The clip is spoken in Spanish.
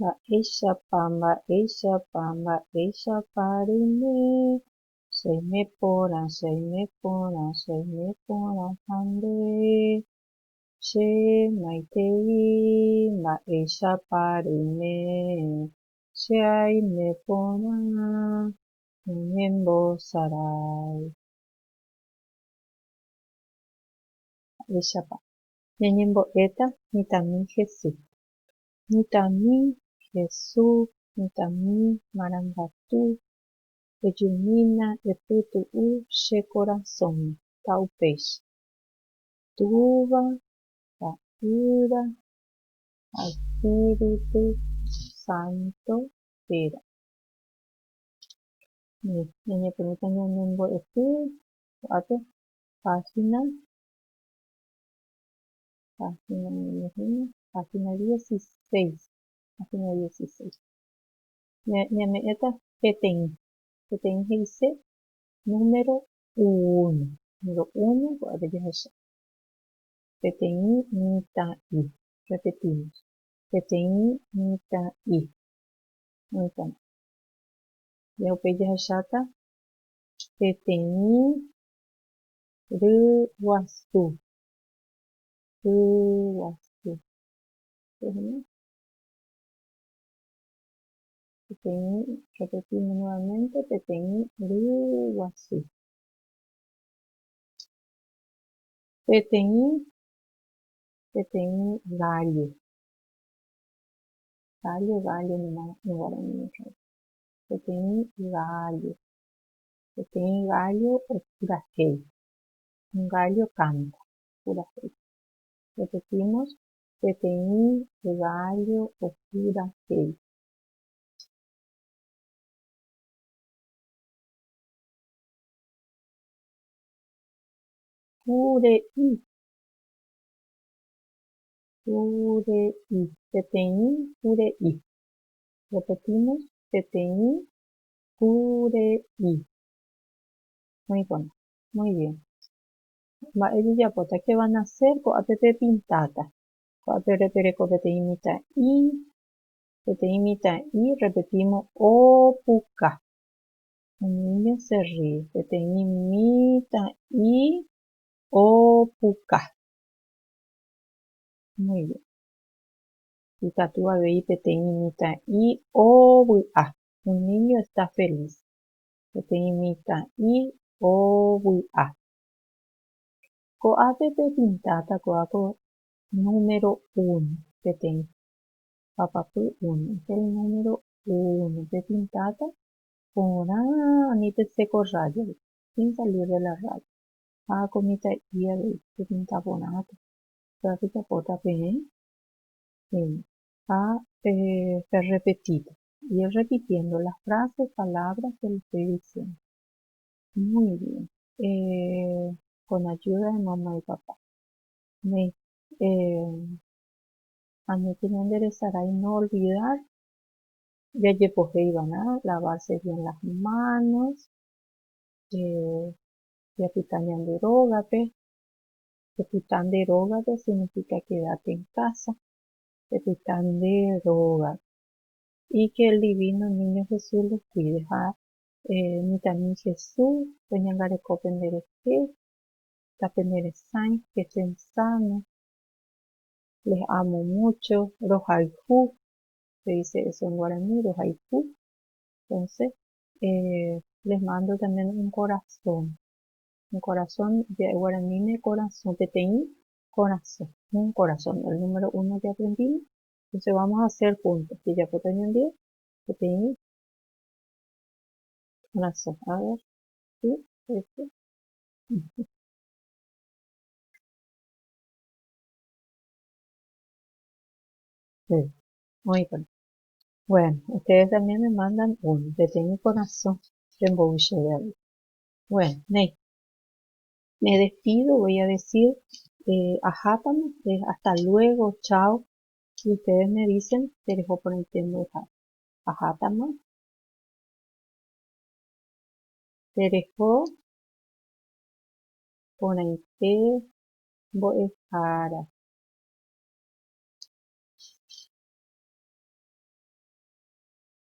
mba'éichapa cheime porã hande che maitei mba'éichapa reime che aime porã ñañembosarái. Mba'éichapa ñañembo'éta mitãmi Jesús. Mitãmi Jesús, mitãmi marangatu, ejumína epytu'u che corazón ta upéicha. Túva, ta'ýra ha Espíritu Santo péra. Ñañepyrũta ñañembo'epy ko'ápe página 16. Página 16. Ñame'ẽta peteĩ he'ise número 1. Número 1 ko'ápe jahecha. Peteĩ mitã'i. Repetimos. Peteĩ mitã'i. Ya upéi jahecháta peteĩ ryguasu. Repetimos nuevamente, peteĩ ryguasu. Peteĩ gallo. Gallo nomás en guaraní. Peteĩ gallo. Peteĩ gallo o purahéi. Un gallo canta. Purahéi. Repetimos, peteĩ gallo o purahéi. Pure'i. Peteĩ pure'i. Repetimos, peteĩ pure'i. Muy bien. Mba'ejujapóta, ¿qué van a hacer? Ko'ápe pepintáta. Ko'ápe repereko peteĩ mitã'i, repetimos opuka. Un niño se ríe. Peteĩ mitã'i opuka. Muy bien. Ikatu avei peteĩ mitã'i ovy'a. Un niño está feliz. Peteĩ mitã'i ovy'a. Ko'ápe pepintáta ko'áko número 1. Peteĩ. Papapy 1. Este es el número 1. Pepintáta porã anípeseko raya. Sin salir de la raya. Ha'éko mitã'i avei pepinta porãta. Japóta peẽ. Repetir. Ir repitiendo las frases, palabras que le estoy diciendo. Muy bien. Con ayuda de mamá y papá. A mí que me enderezará y no olvidar. Lavarse bien las manos. Yapitanderógape significa quédate en casa. Yapitanderógape. Y que el divino niño Jesús les cuide. Mitãmi Jesús, peñangareko penderehe, tapenderesãi, que estén sanos. Les amo mucho. Rohayhu, se dice eso en guaraní, Rohayhu. Entonces, les mando también un corazón. Un corazón, de guaraní de corazón, peteĩ, corazón. Un corazón. El número 1 ya aprendimos. Entonces vamos a hacer juntos. Si ya puedo añadir, peteĩ, corazón. A ver. Sí, este. Sí. Muy bien. Bueno, ustedes también me mandan uno. Peteĩ corazón. Bueno, me despido, voy a decir ajátame, hasta luego, chao. Y ustedes me dicen, te dejo por el tiempo de ajátame, te dejo por el tiempo de